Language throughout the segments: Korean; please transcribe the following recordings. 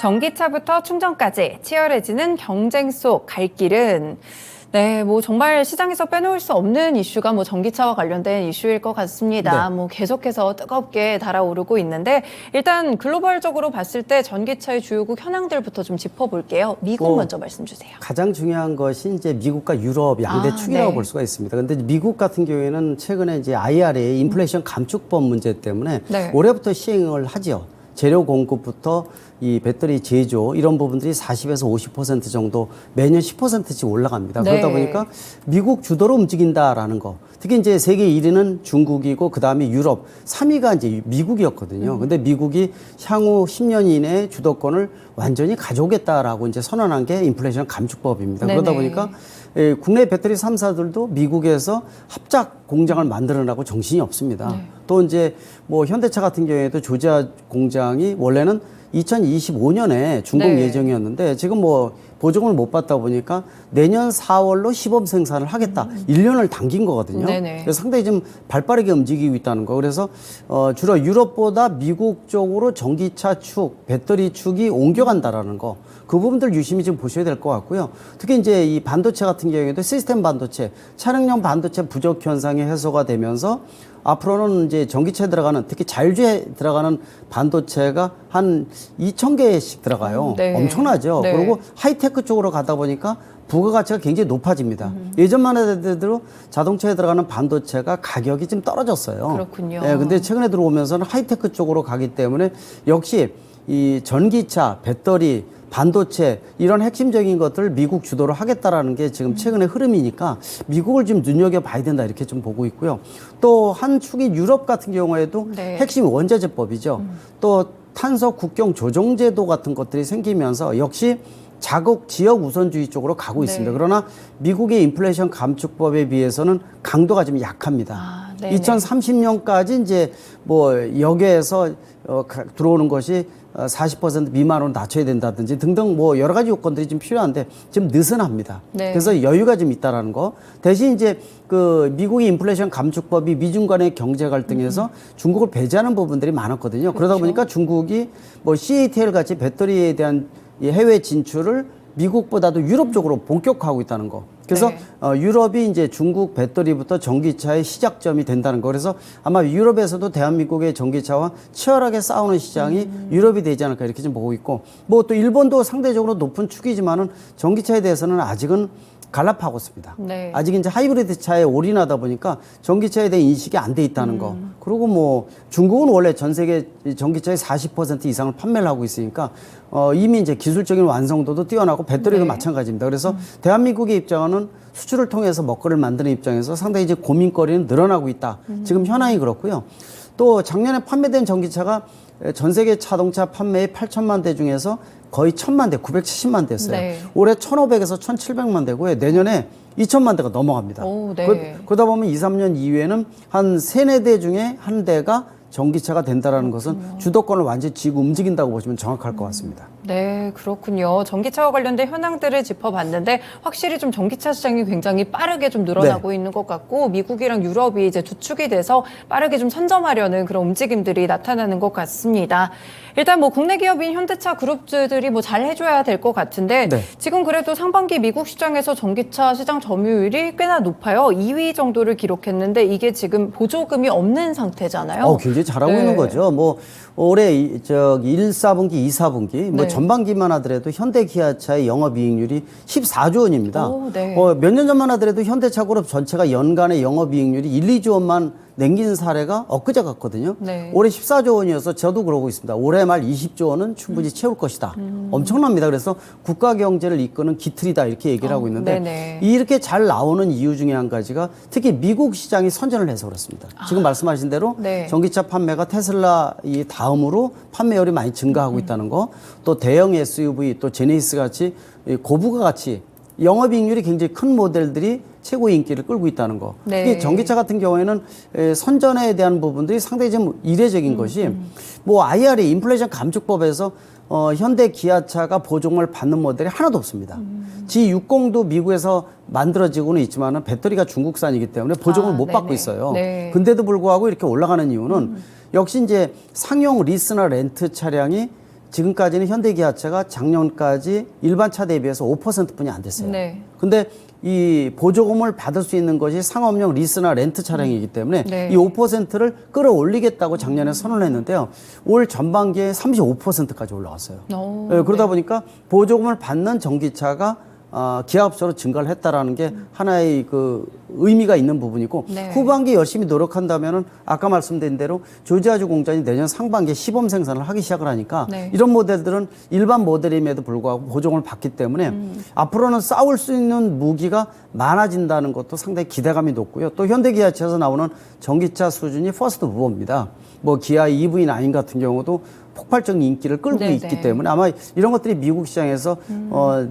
전기차부터 충전까지 치열해지는 경쟁 속 갈 길은 정말 시장에서 빼놓을 수 없는 이슈가 전기차와 관련된 이슈일 것 같습니다. 계속해서 뜨겁게 달아오르고 있는데 일단 글로벌적으로 봤을 때 전기차의 주요국 현황들부터 좀 짚어볼게요. 미국 먼저 말씀 주세요. 가장 중요한 것이 이제 미국과 유럽 양대 축이라고 볼 수가 있습니다. 그런데 미국 같은 경우에는 최근에 이제 IRA 인플레이션 감축법 문제 때문에 올해부터 시행을 하죠. 재료 공급부터 이 배터리 제조 이런 부분들이 40에서 50% 정도 매년 10%씩 올라갑니다. 그러다 보니까 미국 주도로 움직인다라는 거. 특히 이제 세계 1위는 중국이고 그다음에 유럽 3위가 이제 미국이었거든요. 근데 미국이 향후 10년 이내에 주도권을 완전히 가져오겠다라고 이제 선언한 게 인플레이션 감축법입니다. 그러다 보니까 국내 배터리 3사들도 미국에서 합작 공장을 만들어내고 정신이 없습니다. 또 이제 현대차 같은 경우에도 조지아 공장이 원래는 2025년에 중국 예정이었는데 지금 보증을 못 받다 보니까 내년 4월로 시범 생산을 하겠다. 1년을 당긴 거거든요. 그래서 상당히 좀 발빠르게 움직이고 있다는 거. 그래서 주로 유럽보다 미국 쪽으로 전기차 축, 배터리 축이 옮겨간다라는 거. 그 부분들 유심히 좀 보셔야 될 것 같고요. 특히 이제 이 반도체 같은 경우에도 시스템 반도체, 차량용 반도체 부족 현상이 해소가 되면서 앞으로는 이제 전기차에 들어가는 특히 자율주에 들어가는 반도체가 한 2,000개씩 들어가요. 엄청나죠. 그리고 하이테크 쪽으로 가다 보니까 부가가치가 굉장히 높아집니다. 예전만 해도 자동차에 들어가는 반도체가 가격이 좀 떨어졌어요. 그렇군요. 근데 최근에 들어오면서는 하이테크 쪽으로 가기 때문에 역시 이 전기차, 배터리, 반도체 이런 핵심적인 것들을 미국 주도로 하겠다라는 게 지금 최근의 흐름이니까 미국을 좀 눈여겨봐야 된다 이렇게 좀 보고 있고요. 또 한 축이 유럽 같은 경우에도 핵심 원자재법이죠. 또 탄소 국경 조정제도 같은 것들이 생기면서 역시 자국 지역 우선주의 쪽으로 가고 있습니다. 그러나 미국의 인플레이션 감축법에 비해서는 강도가 좀 약합니다. 2030년까지 이제 여기에서 들어오는 것이 40% 미만으로 낮춰야 된다든지 등등 여러 가지 요건들이 좀 필요한데 좀 느슨합니다. 그래서 여유가 좀 있다라는 거. 대신 이제 그 미국의 인플레이션 감축법이 미중 간의 경제 갈등에서 중국을 배제하는 부분들이 많았거든요. 그러다 보니까 중국이 CATL 같이 배터리에 대한 이 해외 진출을 미국보다도 유럽 쪽으로 본격화하고 있다는 거. 그래서 유럽이 이제 중국 배터리부터 전기차의 시작점이 된다는 거. 그래서 아마 유럽에서도 대한민국의 전기차와 치열하게 싸우는 시장이 유럽이 되지 않을까 이렇게 좀 보고 있고, 또 일본도 상대적으로 높은 축이지만은 전기차에 대해서는 아직은 갈라파고스입니다. 아직 이제 하이브리드 차에 올인하다 보니까 전기차에 대한 인식이 안 돼 있다는 거. 그리고 중국은 원래 전 세계 전기차의 40% 이상을 판매를 하고 있으니까 이미 이제 기술적인 완성도도 뛰어나고 배터리도 마찬가지입니다. 그래서 대한민국의 입장은 수출을 통해서 먹거리를 만드는 입장에서 상당히 이제 고민거리는 늘어나고 있다. 지금 현황이 그렇고요. 또 작년에 판매된 전기차가 전 세계 자동차 판매의 8천만 대 중에서 거의 1,000만 대, 970만 대였어요. 올해 1,500에서 1,700만 대고요. 내년에 2,000만 대가 넘어갑니다. 그러다 보면 2, 3년 이후에는 한 3, 4대 중에 한 대가 전기차가 된다라는 것은 주도권을 완전히 쥐고 움직인다고 보시면 정확할 것 같습니다. 네, 그렇군요. 전기차와 관련된 현황들을 짚어봤는데 확실히 좀 전기차 시장이 굉장히 빠르게 좀 늘어나고 있는 것 같고 미국이랑 유럽이 이제 주축이 돼서 빠르게 좀 선점하려는 그런 움직임들이 나타나는 것 같습니다. 일단 국내 기업인 현대차 그룹주들이 잘 해줘야 될 것 같은데 지금 그래도 상반기 미국 시장에서 전기차 시장 점유율이 꽤나 높아요. 2위 정도를 기록했는데 이게 지금 보조금이 없는 상태잖아요. 굉장히 잘하고 있는 거죠. 올해 1사분기, 2사분기 전반기만 하더라도 현대 기아차의 영업이익률이 14조 원입니다. 몇 년 전만 하더라도 현대차 그룹 전체가 연간의 영업이익률이 1, 2조 원만 남긴 사례가 엊그제 같거든요. 올해 14조 원이어서 저도 그러고 있습니다. 올해 말 20조 원은 충분히 채울 것이다. 엄청납니다. 그래서 국가 경제를 이끄는 기틀이다 이렇게 얘기를 하고 있는데 이렇게 잘 나오는 이유 중에 한 가지가 특히 미국 시장이 선전을 해서 그렇습니다. 지금 말씀하신 대로 전기차 판매가 테슬라 이 다음으로 판매율이 많이 증가하고 있다는 거, 또 대형 SUV, 또 제네시스 같이 고부가 같이 영업이익률이 굉장히 큰 모델들이 최고의 인기를 끌고 있다는 거. 특히 전기차 같은 경우에는 선전에 대한 부분들이 상당히 좀 이례적인 것이 IRA 인플레이션 감축법에서 현대 기아차가 보조금을 받는 모델이 하나도 없습니다. G60도 미국에서 만들어지고는 있지만 배터리가 중국산이기 때문에 보조금을 못 받고 있어요. 근데도 불구하고 이렇게 올라가는 이유는 역시 이제 상용 리스나 렌트 차량이 지금까지는 현대기아차가 작년까지 일반 차 대비해서 5%뿐이 안 됐어요. 네. 근데 이 보조금을 받을 수 있는 것이 상업용 리스나 렌트 차량이기 때문에 네. 이 5%를 끌어올리겠다고 작년에 선언을 했는데요. 올 전반기에 35%까지 올라갔어요. 네, 그러다 보니까 보조금을 받는 전기차가 기하급수로 증가를 했다라는 게 하나의 그 의미가 있는 부분이고 네. 후반기 열심히 노력한다면은 아까 말씀드린 대로 조지아주 공장이 내년 상반기에 시범 생산을 하기 시작을 하니까 네. 이런 모델들은 일반 모델임에도 불구하고 보조금을 받기 때문에 앞으로는 싸울 수 있는 무기가 많아진다는 것도 상당히 기대감이 높고요. 또 현대기아차에서 나오는 전기차 수준이 퍼스트 무버입니다. 뭐 기아 EV9 같은 경우도 폭발적인 인기를 끌고 네네. 있기 때문에 아마 이런 것들이 미국 시장에서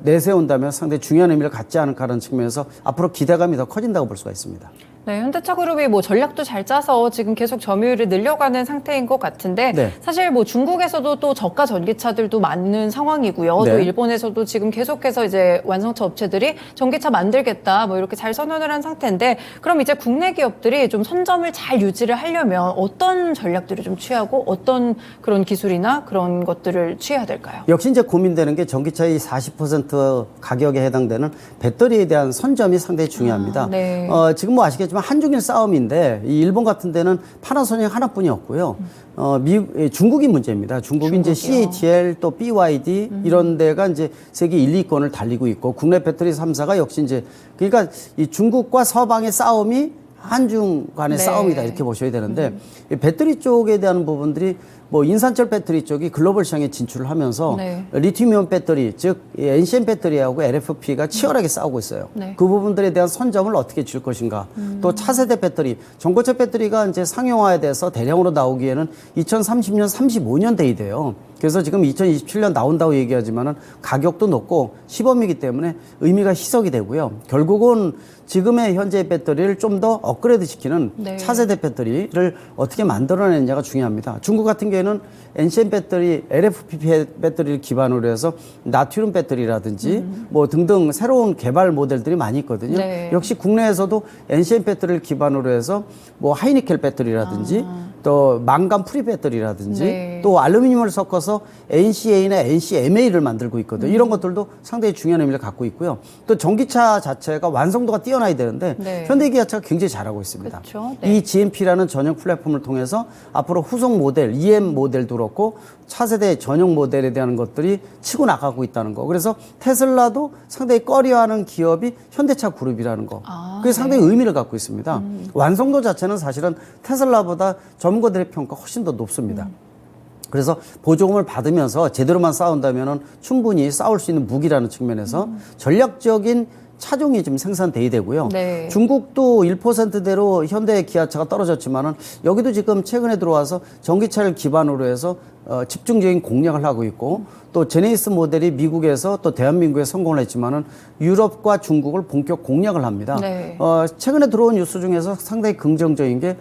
내세운다면 상당히 중요한 의미를 갖지 않을까 하는 측면에서 앞으로 기대감이 더 커진다고 볼 수가 있습니다. 네, 현대차 그룹이 뭐 전략도 잘 짜서 지금 계속 점유율을 늘려가는 상태인 것 같은데 네. 사실 뭐 중국에서도 또 저가 전기차들도 많은 상황이고요. 네. 또 일본에서도 지금 계속해서 이제 완성차 업체들이 전기차 만들겠다 뭐 이렇게 잘 선언을 한 상태인데 그럼 이제 국내 기업들이 좀 선점을 잘 유지를 하려면 어떤 전략들을 좀 취하고 어떤 그런 기술이나 그런 것들을 취해야 될까요? 역시 이제 고민되는 게 전기차의 40% 가격에 해당되는 배터리에 대한 선점이 상당히 중요합니다. 네. 지금 뭐 아시겠지만 한중일 싸움인데 이 일본 같은 데는 파나소닉 하나뿐이었고요. 중국이 문제입니다. 중국이 이제 중국이요. CATL 또 BYD 이런 데가 이제 세계 1, 2권을 달리고 있고 국내 배터리 3사가 역시 이제 그러니까 이 중국과 서방의 싸움이 한중 간의 네. 싸움이다 이렇게 보셔야 되는데 이 배터리 쪽에 대한 부분들이 뭐 인산철 배터리 쪽이 글로벌 시장에 진출을 하면서 네. 리튬이온 배터리 즉 NCM 배터리하고 LFP가 치열하게 싸우고 있어요. 네. 그 부분들에 대한 선점을 어떻게 줄 것인가. 또 차세대 배터리, 전고체 배터리가 이제 상용화에 대해서 대량으로 나오기에는 2030년, 35년대이 돼요. 그래서 지금 2027년 나온다고 얘기하지만은 가격도 높고 시범이기 때문에 의미가 희석이 되고요. 결국은 지금의 현재 배터리를 좀 더 업그레이드 시키는 네. 차세대 배터리를 어떻게 만들어내느냐가 중요합니다. 중국 같은 경우에는 NCM 배터리, LFP 배터리를 기반으로 해서 나트륨 배터리라든지 뭐 등등 새로운 개발 모델들이 많이 있거든요. 네. 역시 국내에서도 NCM 배터리를 기반으로 해서 뭐 하이니켈 배터리라든지 또 망간 프리 배터리라든지 네. 또 알루미늄을 섞어서 NCA나 NCMA를 만들고 있거든요. 이런 것들도 상당히 중요한 의미를 갖고 있고요. 또 전기차 자체가 완성도가 뛰어나야 되는데 네. 현대기아차가 굉장히 잘하고 있습니다. 그렇죠. 네. 이 GMP라는 전용 플랫폼을 통해서 앞으로 후속 모델, EM 모델도 그렇고 차세대 전용 모델에 대한 것들이 치고 나가고 있다는 거. 그래서 테슬라도 상당히 꺼려하는 기업이 현대차 그룹이라는 거. 그게 상당히 의미를 갖고 있습니다. 완성도 자체는 사실은 테슬라보다 전문가들의 평가 훨씬 더 높습니다. 그래서 보조금을 받으면서 제대로만 싸운다면 충분히 싸울 수 있는 무기라는 측면에서 전략적인 차종이 좀 생산돼야 되고요. 네. 중국도 1%대로 현대 기아차가 떨어졌지만은 여기도 지금 최근에 들어와서 전기차를 기반으로 해서 집중적인 공략을 하고 있고 또 제네시스 모델이 미국에서 또 대한민국에 성공을 했지만은 유럽과 중국을 본격 공략을 합니다. 네. 최근에 들어온 뉴스 중에서 상당히 긍정적인 게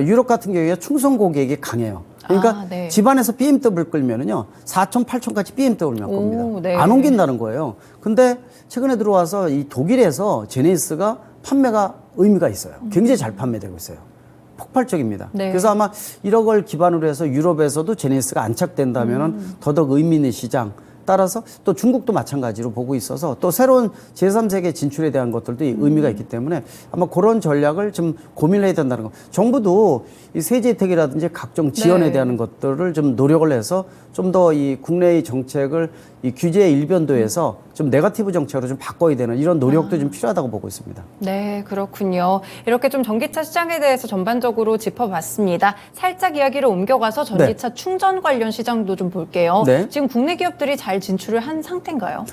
유럽 같은 경우에 충성 고객이 강해요. 그러니까 네. 집안에서 BMW 끌면은요 4천, 8천까지 BMW를 올 겁니다. 오, 네. 안 옮긴다는 거예요. 근데 최근에 들어와서 이 독일에서 제네시스가 판매가 의미가 있어요. 굉장히 잘 판매되고 있어요. 폭발적입니다. 네. 그래서 아마 1억을 기반으로 해서 유럽에서도 제네시스가 안착된다면은 더더욱 의미 있는 시장. 따라서 또 중국도 마찬가지로 보고 있어서 또 새로운 제3세계 진출에 대한 것들도 의미가 있기 때문에 아마 그런 전략을 좀 고민을 해야 된다는 거. 정부도 이 세제 혜택이라든지 각종 지원에 네. 대한 것들을 좀 노력을 해서 좀 더 이 국내의 정책을 이 규제의 일변도에서 좀 네거티브 정책으로 좀 바꿔야 되는 이런 노력도 좀 필요하다고 보고 있습니다. 네, 그렇군요. 이렇게 좀 전기차 시장에 대해서 전반적으로 짚어봤습니다. 살짝 이야기를 옮겨가서 전기차 충전 관련 시장도 좀 볼게요. 네. 지금 국내 기업들이 잘 진출을 한 상태인가요?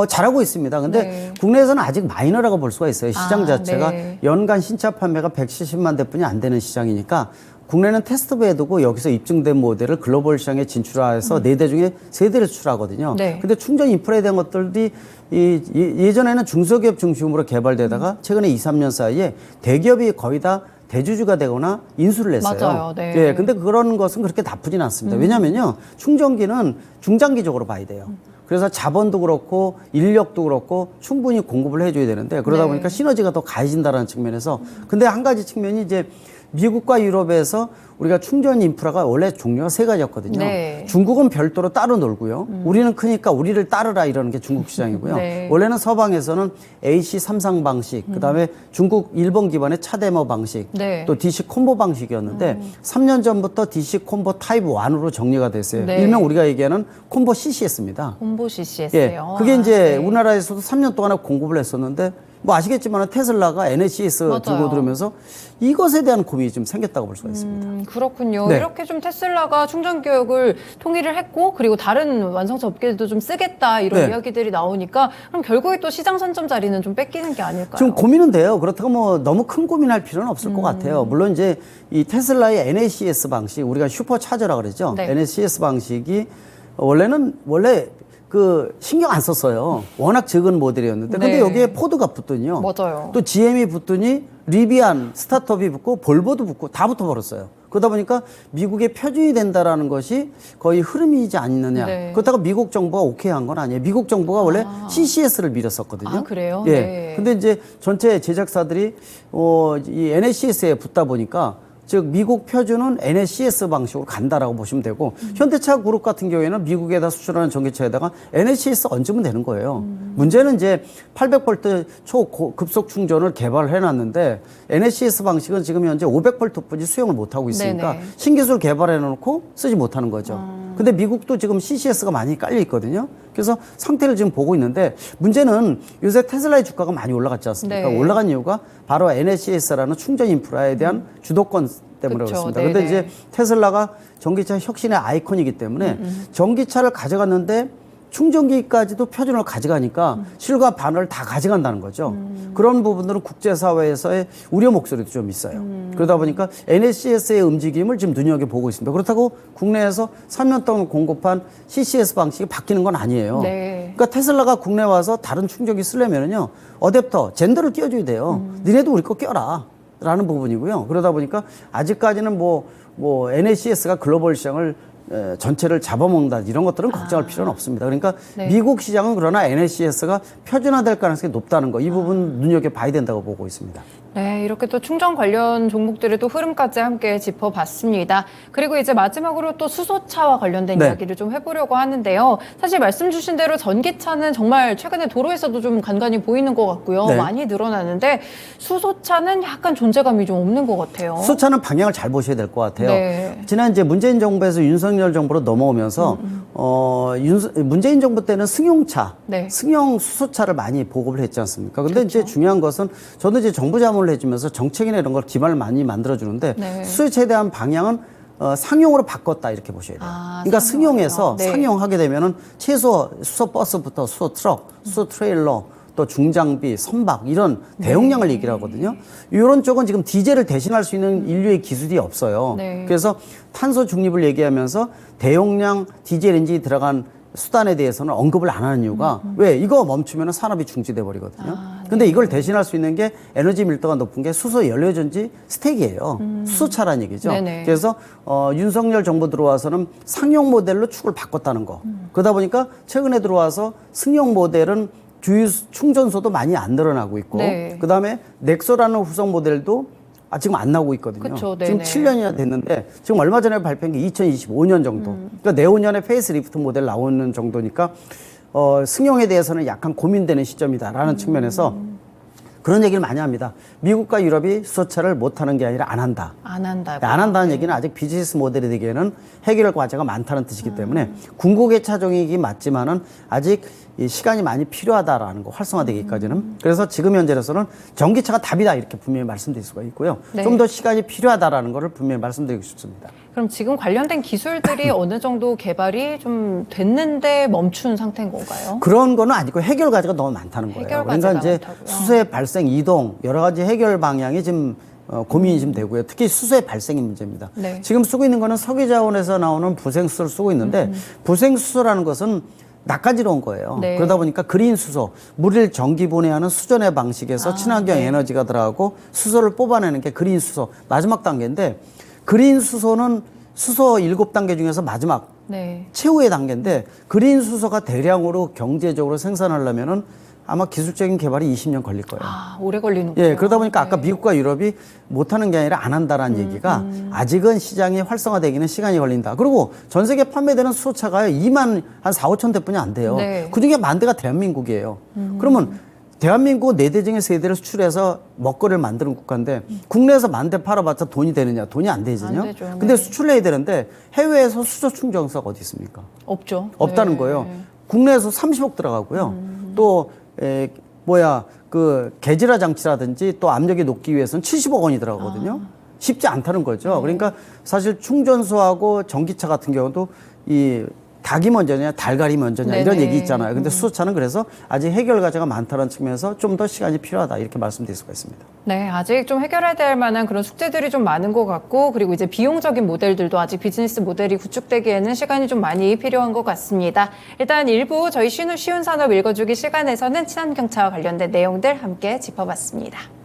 잘하고 있습니다. 근데 네. 국내에서는 아직 마이너라고 볼 수가 있어요. 시장 자체가 네. 연간 신차 판매가 170만 대뿐이 안 되는 시장이니까 국내는 테스트베에 두고 여기서 입증된 모델을 글로벌 시장에 진출해서 4대 중에 3대를 수출하거든요. 네. 근데 충전 인프라에 대한 것들이 예전에는 중소기업 중심으로 개발되다가 최근에 2, 3년 사이에 대기업이 거의 다 대주주가 되거나 인수를 했어요. 맞아요. 네. 예, 근데 그런 것은 그렇게 나쁘진 않습니다. 왜냐면요. 충전기는 중장기적으로 봐야 돼요. 그래서 자본도 그렇고 인력도 그렇고 충분히 공급을 해줘야 되는데 그러다 네. 보니까 시너지가 더 가해진다는 측면에서 근데 한 가지 측면이 이제 미국과 유럽에서 우리가 충전 인프라가 원래 종류가 세 가지였거든요. 네. 중국은 별도로 따로 놀고요. 우리는 크니까 우리를 따르라 이러는 게 중국 시장이고요. 네. 원래는 서방에서는 AC 삼상 방식, 그다음에 중국 일본 기반의 차데모 방식, 네. 또 DC 콤보 방식이었는데 3년 전부터 DC 콤보 타입 1으로 정리가 됐어요. 네. 일명 우리가 얘기하는 콤보 CCS입니다. 콤보 CCS요. 예, 그게 이제 네. 우리나라에서도 3년 동안에 공급을 했었는데 뭐 아시겠지만 테슬라가 NACS 맞아요. 들고 들으면서 이것에 대한 고민이 좀 생겼다고 볼 수가 있습니다. 그렇군요. 네. 이렇게 좀 테슬라가 충전 교육을 통일을 했고 그리고 다른 완성차 업계도 좀 쓰겠다 이런 네. 이야기들이 나오니까 그럼 결국에 또 시장 선점 자리는 좀 뺏기는 게 아닐까요? 지금 고민은 돼요. 그렇다고 뭐 너무 큰 고민할 필요는 없을 것 같아요. 물론 이제 이 테슬라의 NACS 방식, 우리가 슈퍼차저라 그러죠. 네. NACS 방식이 원래 그 신경 안 썼어요. 워낙 적은 모델이었는데. 근데 네. 여기에 포드가 붙더니요. 맞아요. 또 GM이 붙더니 리비안 스타트업이 붙고 볼보도 붙고 다 붙어버렸어요. 그러다 보니까 미국의 표준이 된다라는 것이 거의 흐름이지 않느냐. 네. 그렇다고 미국 정부가 오케이 한 건 아니에요. 미국 정부가 원래 CCS를 밀었었거든요. 아, 그래요? 예. 네. 근데 이제 전체 제작사들이 이 NACS에 붙다 보니까 즉 미국 표준은 NACS 방식으로 간다라고 보시면 되고 현대차 그룹 같은 경우에는 미국에다 수출하는 전기차에다가 NACS 얹으면 되는 거예요. 문제는 이제 800V 초급속 충전을 개발을 해놨는데 NACS 방식은 지금 현재 500V뿐이 수용을 못하고 있으니까 네네. 신기술 개발해놓고 쓰지 못하는 거죠. 근데 미국도 지금 CCS가 많이 깔려 있거든요. 그래서 상태를 지금 보고 있는데 문제는 요새 테슬라의 주가가 많이 올라갔지 않습니까? 네. 올라간 이유가 바로 NACS라는 충전 인프라에 대한 주도권 때문에 그쵸, 그렇습니다. 네네. 그런데 이제 테슬라가 전기차 혁신의 아이콘이기 때문에 전기차를 가져갔는데 충전기까지도 표준을 가져가니까 실과 반을 다 가져간다는 거죠. 그런 부분들은 국제사회에서의 우려 목소리도 좀 있어요. 그러다 보니까 NACS의 움직임을 지금 눈여겨보고 있습니다. 그렇다고 국내에서 3년 동안 공급한 CCS 방식이 바뀌는 건 아니에요. 네. 그러니까 테슬라가 국내 와서 다른 충전기 쓰려면은요, 어댑터, 젠더를 끼워줘야 돼요. 니네도 우리 거 껴라. 라는 부분이고요. 그러다 보니까 아직까지는 뭐 NACS가 글로벌 시장을 전체를 잡아먹는다 이런 것들은 걱정할 필요는 없습니다. 그러니까 네. 미국 시장은 그러나 NACS가 표준화될 가능성이 높다는 거 이 부분 눈여겨봐야 된다고 보고 있습니다. 네, 이렇게 또 충전 관련 종목들의 또 흐름까지 함께 짚어봤습니다. 그리고 이제 마지막으로 또 수소차와 관련된 네. 이야기를 좀 해보려고 하는데요. 사실 말씀 주신 대로 전기차는 정말 최근에 도로에서도 좀 간간히 보이는 것 같고요. 네. 많이 늘어나는데 수소차는 약간 존재감이 좀 없는 것 같아요. 수차는 방향을 잘 보셔야 될 것 같아요. 네. 지난 이제 문재인 정부에서 윤석열 정부로 넘어오면서 문재인 정부 때는 승용차, 네. 승용 수소차를 많이 보급을 했지 않습니까? 근데 이제 중요한 것은 저도 이제 정부 자문을 해주면서 정책이나 이런 걸 기반을 많이 만들어주는데 네. 수소차에 대한 방향은 상용으로 바꿨다 이렇게 보셔야 돼요. 아, 그러니까 상용으로요? 승용에서 네. 상용하게 되면은 최소 수소 버스부터 수소 트럭, 수소 트레일러 또 중장비, 선박 이런 대용량을 얘기를 하거든요. 이런 쪽은 지금 디젤을 대신할 수 있는 인류의 기술이 없어요. 네. 그래서 탄소 중립을 얘기하면서 대용량 디젤 엔진이 들어간 수단에 대해서는 언급을 안 하는 이유가 왜 이거 멈추면 산업이 중지돼 버리거든요. 근데 이걸 대신할 수 있는 게 에너지 밀도가 높은 게 수소 연료전지 스택이에요. 수소차라는 얘기죠. 네네. 그래서 윤석열 정부 들어와서는 상용 모델로 축을 바꿨다는 거. 그러다 보니까 최근에 들어와서 승용 모델은 주유 충전소도 많이 안 늘어나고 있고 네. 그다음에 넥소라는 후속 모델도 지금 안 나오고 있거든요. 그쵸, 지금 네네. 7년이나 됐는데 지금 얼마 전에 발표한 게 2025년 정도. 그러니까 내후년에 페이스리프트 모델 나오는 정도니까 승용에 대해서는 약간 고민되는 시점이다라는 측면에서 그런 얘기를 많이 합니다. 미국과 유럽이 수소차를 못하는 게 아니라 안 한다. 안 한다고. 안 한다는 얘기는 아직 비즈니스 모델이 되기에는 해결 과제가 많다는 뜻이기 때문에 궁극의 차종이긴 맞지만은 아직 이 시간이 많이 필요하다라는 거 활성화되기까지는. 그래서 지금 현재로서는 전기차가 답이다 이렇게 분명히 말씀드릴 수가 있고요. 네. 좀 더 시간이 필요하다라는 거를 분명히 말씀드리고 싶습니다. 그럼 지금 관련된 기술들이 어느 정도 개발이 좀 됐는데 멈춘 상태인 건가요? 그런 거는 아니고 해결 과제가 너무 많다는 거예요. 해결 그러니까 과제가 이제 많다고요? 수소의 발생, 이동 여러 가지 해결 방향이 지금 고민이 좀 되고요. 특히 수소의 발생이 문제입니다. 네. 지금 쓰고 있는 거는 석유자원에서 나오는 부생수소를 쓰고 있는데 부생수소라는 것은 낚아지러운 거예요. 네. 그러다 보니까 그린 수소, 물을 전기 분해하는 수전의 방식에서 친환경 네. 에너지가 들어가고 수소를 뽑아내는 게 그린 수소 마지막 단계인데 그린 수소는 수소 7단계 중에서 마지막 네. 최후의 단계인데 그린 수소가 대량으로 경제적으로 생산하려면은 아마 기술적인 개발이 20년 걸릴 거예요. 아, 오래 걸리는군요. 예, 그러다 보니까 아까 네. 미국과 유럽이 못하는 게 아니라 안 한다라는 얘기가 아직은 시장이 활성화되기는 시간이 걸린다. 그리고 전 세계 판매되는 수소차가 2만 한 4, 5천 대뿐이 안 돼요. 네. 그중에 만 대가 대한민국이에요. 그러면 대한민국 4대 중에 3대를 수출해서 먹거리를 만드는 국가인데 국내에서 만 대 팔아봤자 돈이 되느냐? 돈이 안 되거든요. 안 되죠. 근데 수출을 해야 되는데 해외에서 수소 충전소가 어디 있습니까? 없죠. 없다는 네. 거예요. 국내에서 30억 들어가고요. 또 그 계질화 장치라든지 또 압력이 높기 위해서는 70억 원이 들어가거든요. 쉽지 않다는 거죠. 그러니까 사실 충전소하고 전기차 같은 경우도 이 닭이 먼저냐 달걀이 먼저냐 이런 네네. 얘기 있잖아요. 근데 수소차는 그래서 아직 해결 과제가 많다는 측면에서 좀 더 시간이 필요하다 이렇게 말씀드릴 수가 있습니다. 네, 아직 좀 해결해야 될 만한 그런 숙제들이 좀 많은 것 같고, 그리고 이제 비용적인 모델들도 아직 비즈니스 모델이 구축되기에는 시간이 좀 많이 필요한 것 같습니다. 일단 일부 저희 쉬운 산업 읽어주기 시간에서는 친환경차와 관련된 내용들 함께 짚어봤습니다.